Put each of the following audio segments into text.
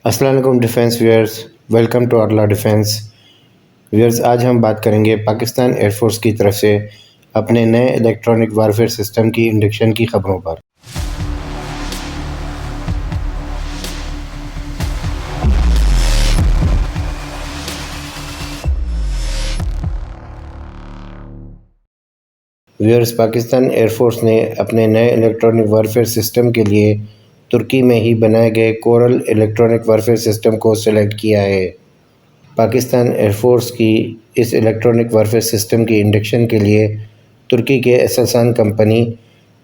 السلام علیکم defence wears, welcome to Arla defence wears. آج ہم بات کریں گے پاکستان ایئر فورس کی طرف سے اپنے نئے الیکٹرانک وارفیئر سسٹم کی انڈکشن کی خبروں پر۔ ویئرز، پاکستان ایئر فورس نے اپنے نئے الیکٹرانک وارفیئر سسٹم کے لیے ترکی میں ہی بنائے گئے کورل الیکٹرانک وارفیئر سسٹم کو سلیکٹ کیا ہے۔ پاکستان ایئر فورس کی اس الیکٹرانک وارفیئر سسٹم کی انڈکشن کے لیے ترکی کے اسلسان کمپنی،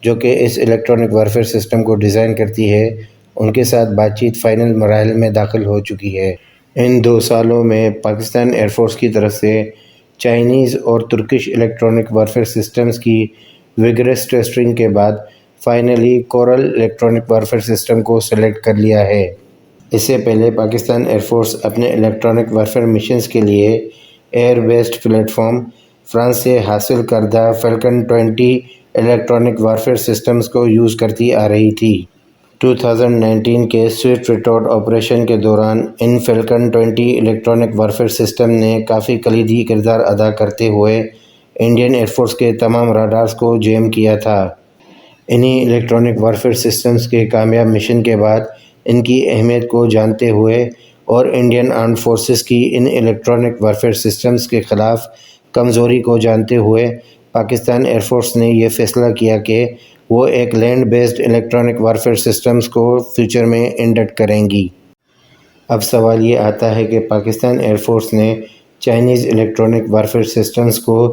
جو کہ اس الیکٹرانک وارفیئر سسٹم کو ڈیزائن کرتی ہے، ان کے ساتھ بات چیت فائنل مراحل میں داخل ہو چکی ہے۔ ان 2 سالوں میں پاکستان ایئر فورس کی طرف سے چائنیز اور ترکش الیکٹرانک وارفیئر سسٹمز کی ویگرس ٹیسٹنگ کے بعد finally Koral electronic warfare system کو سلیکٹ کر لیا ہے۔ اس سے پہلے پاکستان ایئر فورس اپنے الیکٹرانک وارفیئر مشنز کے لیے ایئر بیسڈ پلیٹ فارم فرانس سے حاصل کردہ فیلکن 20 الیکٹرانک وارفیئر سسٹمز کو یوز کرتی آ رہی تھی۔ 2019 کے سوئفٹ ریٹارڈ آپریشن کے دوران ان فیلکن 20 الیکٹرانک وارفیئر سسٹم نے کافی کلیدی کردار ادا کرتے ہوئے انڈین ایئر فورس کے تمام راڈارز کو جیم کیا تھا۔ انہی الیکٹرانک وارفیئر سسٹمز کے کامیاب مشن کے بعد ان کی اہمیت کو جانتے ہوئے اور انڈین آرمڈ فورسز کی ان الیکٹرانک وارفیئر سسٹمز کے خلاف کمزوری کو جانتے ہوئے پاکستان ایئر فورس نے یہ فیصلہ کیا کہ وہ ایک land based electronic warfare systems کو فیوچر میں انڈکٹ کریں گی۔ اب سوال یہ آتا ہے کہ پاکستان ایئر فورس نے چائنیز الیکٹرانک وارفیئر سسٹمز کو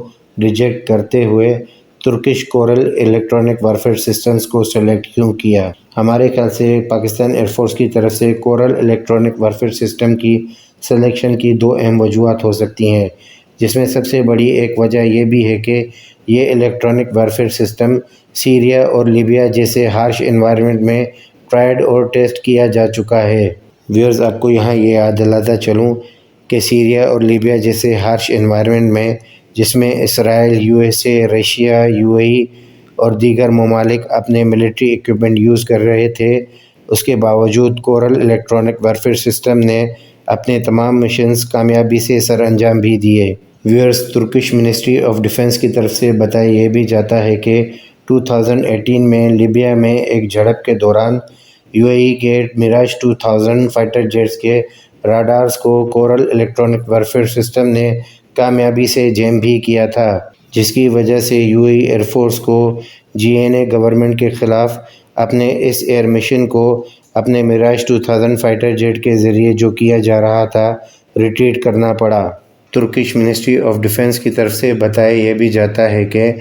ریجیکٹ کرتے ہوئے Turkish Koral electronic warfare systems کو سلیکٹ کیوں کیا؟ ہمارے خیال سے پاکستان ایئر فورس کی طرف سے کورل الیکٹرانک وارفیئر سسٹم کی سلیکشن کی 2 اہم وجوہات ہو سکتی ہیں، جس میں سب سے بڑی ایک وجہ یہ بھی ہے کہ یہ الیکٹرانک وارفیئر سسٹم سیریا اور لیبیا جیسے ہارش انوائرمنٹ میں ٹرائیڈ اور ٹیسٹ کیا جا چکا ہے۔ ویئرز، آپ کو یہاں یہ یاد دلاتا چلوں کہ سیریا اور لیبیا جیسے ہارش انوائرمنٹ میں، جس میں اسرائیل، USA، رشیا، UAE اور دیگر ممالک اپنے ملٹری ایکوپمنٹ یوز کر رہے تھے، اس کے باوجود کورل الیکٹرانک وارفیئر سسٹم نے اپنے تمام مشنز کامیابی سے سر انجام بھی دیے۔ Viewers, Turkish ministry of defence کی طرف سے بتایا یہ بھی جاتا ہے کہ 2018 میں لیبیا میں ایک جھڑپ کے دوران UAE کے میراج 2000 فائٹر جیٹس کے راڈارز کو کورل الیکٹرانک وارفیئر سسٹم نے کامیابی سے جیم بھی کیا تھا، جس کی وجہ سے UAE ایئر فورس کو GNA گورنمنٹ کے خلاف اپنے اس ایئر مشن کو اپنے میراج 2000 فائٹر جیٹ کے ذریعے جو کیا جا رہا تھا ریٹریٹ کرنا پڑا۔ ترکش منسٹری آف ڈیفنس کی طرف سے بتایا یہ بھی جاتا ہے کہ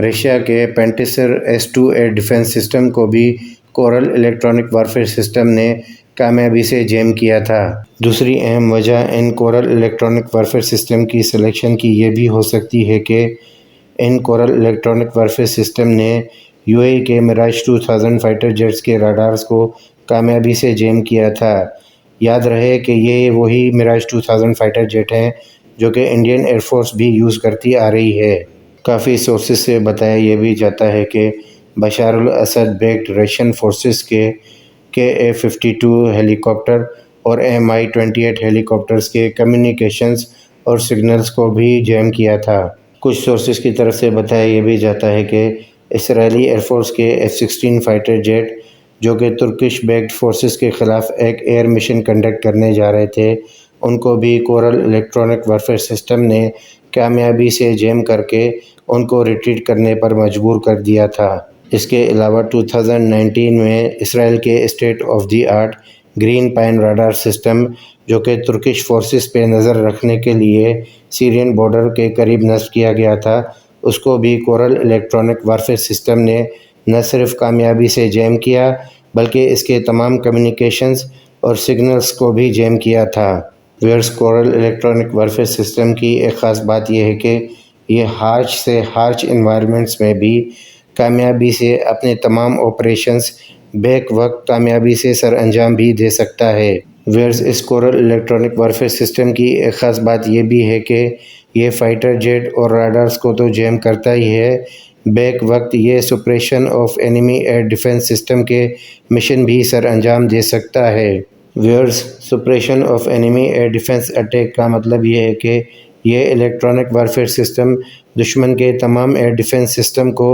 رشیا کے پینٹیسر S2 ایئر ڈیفنس سسٹم کو بھی کورل الیکٹرانک وارفیئر سسٹم نے کامیابی سے جیم کیا تھا۔ دوسری اہم وجہ ان کورل الیکٹرانک وارفیئر سسٹم کی سلیکشن کی یہ بھی ہو سکتی ہے کہ ان کورل الیکٹرانک وارفیئر سسٹم نے UAE کے میراج 2000 فائٹر جیٹس کے راڈارز کو کامیابی سے جیم کیا تھا۔ یاد رہے کہ یہ وہی میراج 2000 فائٹر جیٹ ہیں جو کہ انڈین ایئر فورس بھی یوز کرتی آ رہی ہے۔ کافی سورسز سے بتایا یہ بھی جاتا ہے کہ Bashar al-Assad backed Russian forces کے KA-52 ہیلی کاپٹر اور Mi-28 ہیلی کاپٹرز کے کمیونیکیشنز اور سگنلز کو بھی جیم کیا تھا۔ کچھ سورسز کی طرف سے بتایا یہ بھی جاتا ہے کہ اسرائیلی ایئر فورس کے F-16 فائٹر جیٹ، جو کہ ترکش بیکڈ فورسز کے خلاف ایک ایئر مشن کنڈکٹ کرنے جا رہے تھے، ان کو بھی کورل الیکٹرانک وارفیئر سسٹم نے کامیابی سے جیم کر کے ان کو ریٹریٹ کرنے پر مجبور کر دیا تھا۔ اس کے علاوہ 2019 میں اسرائیل کے state of the art green pine radar system, جو کہ ترکش فورسز پہ نظر رکھنے کے لیے سیرین بارڈر کے قریب نصب کیا گیا تھا، اس کو بھی کورل الیکٹرانک وارفیئر سسٹم نے نہ صرف کامیابی سے جیم کیا بلکہ اس کے تمام کمیونیکیشنز اور سگنلز کو بھی جیم کیا تھا۔ Viewers, Koral electronic warfare system کی ایک خاص بات یہ ہے کہ یہ ہارش سے ہارش انوائرمنٹس میں بھی کامیابی سے اپنے تمام آپریشنز بیک وقت کامیابی سے سر انجام بھی دے سکتا ہے۔ ویئرز، اس کورل الیکٹرانک وارفیئر سسٹم کی ایک خاص بات یہ بھی ہے کہ یہ فائٹر جیٹ اور راڈارز کو تو جیم کرتا ہی ہے، بیک وقت یہ suppression of enemy air defence system کے مشن بھی سر انجام دے سکتا ہے۔ Viewers suppression of enemy air defence attack کا مطلب یہ ہے کہ یہ الیکٹرانک وارفیئر سسٹم دشمن کے تمام ایئر ڈیفنس سسٹم کو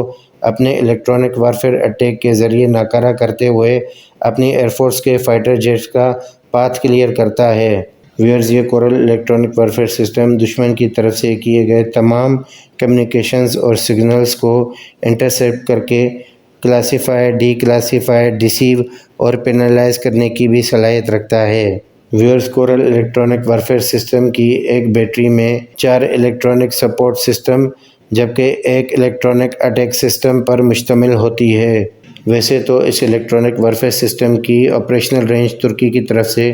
اپنے الیکٹرانک وارفیئر اٹیک کے ذریعے ناکارہ کرتے ہوئے اپنی ایئر فورس کے فائٹر جیٹس کا پاتھ کلیئر کرتا ہے۔ ویئرز یہ کورل الیکٹرانک وارفیئر سسٹم دشمن کی طرف سے کیے گئے تمام کمیونیکیشنز اور سگنلز کو انٹرسیپٹ کر کے کلاسیفائی، ڈی کلاسیفائی، ڈیسیو اور پینلائز کرنے کی بھی صلاحیت رکھتا ہے۔ Viewers Koral electronic warfare system کی ایک بیٹری میں 4 الیکٹرانک سپورٹ سسٹم جبکہ ایک الیکٹرانک اٹیک سسٹم پر مشتمل ہوتی ہے۔ ویسے تو اس الیکٹرانک وارفیئر سسٹم کی آپریشنل رینج ترکی کی طرف سے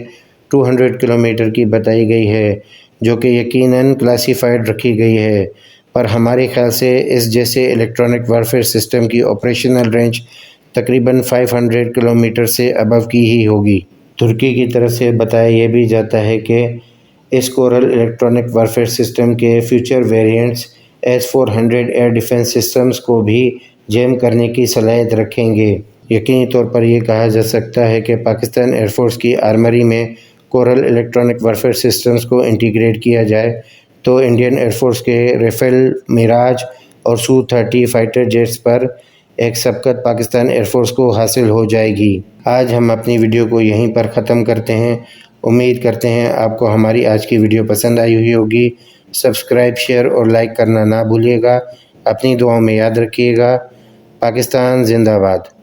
200 کلومیٹر کی بتائی گئی ہے، جو کہ یقیناً کلاسیفائڈ رکھی گئی ہے، پر ہمارے خیال سے اس جیسے الیکٹرانک وارفیئر سسٹم کی آپریشنل رینج تقریباً 500 کلومیٹر سے ابو کی ہی ہوگی۔ ترکی کی طرف سے بتایا یہ بھی جاتا ہے کہ اس کورل الیکٹرانک وارفیئر سسٹم کے future variants S-400 air defence systems کو بھی جیم کرنے کی صلاحیت رکھیں گے۔ یقینی طور پر یہ کہا جا سکتا ہے کہ پاکستان ایئر فورس کی آرمری میں کورل الیکٹرانک وارفیئر سسٹمز کو انٹیگریٹ کیا جائے تو انڈین ایئر فورس کے ریفیل، میراج اور سو-30 فائٹر جیٹس پر ایک سبقت پاکستان ایئر فورس کو حاصل ہو جائے گی۔ آج ہم اپنی ویڈیو کو یہیں پر ختم کرتے ہیں۔ امید کرتے ہیں آپ کو ہماری آج کی ویڈیو پسند آئی ہوئی ہوگی۔ سبسکرائب، شیئر اور لائک کرنا نہ بھولیے گا۔ اپنی دعاؤں میں یاد رکھیے گا۔ پاکستان زندہ باد۔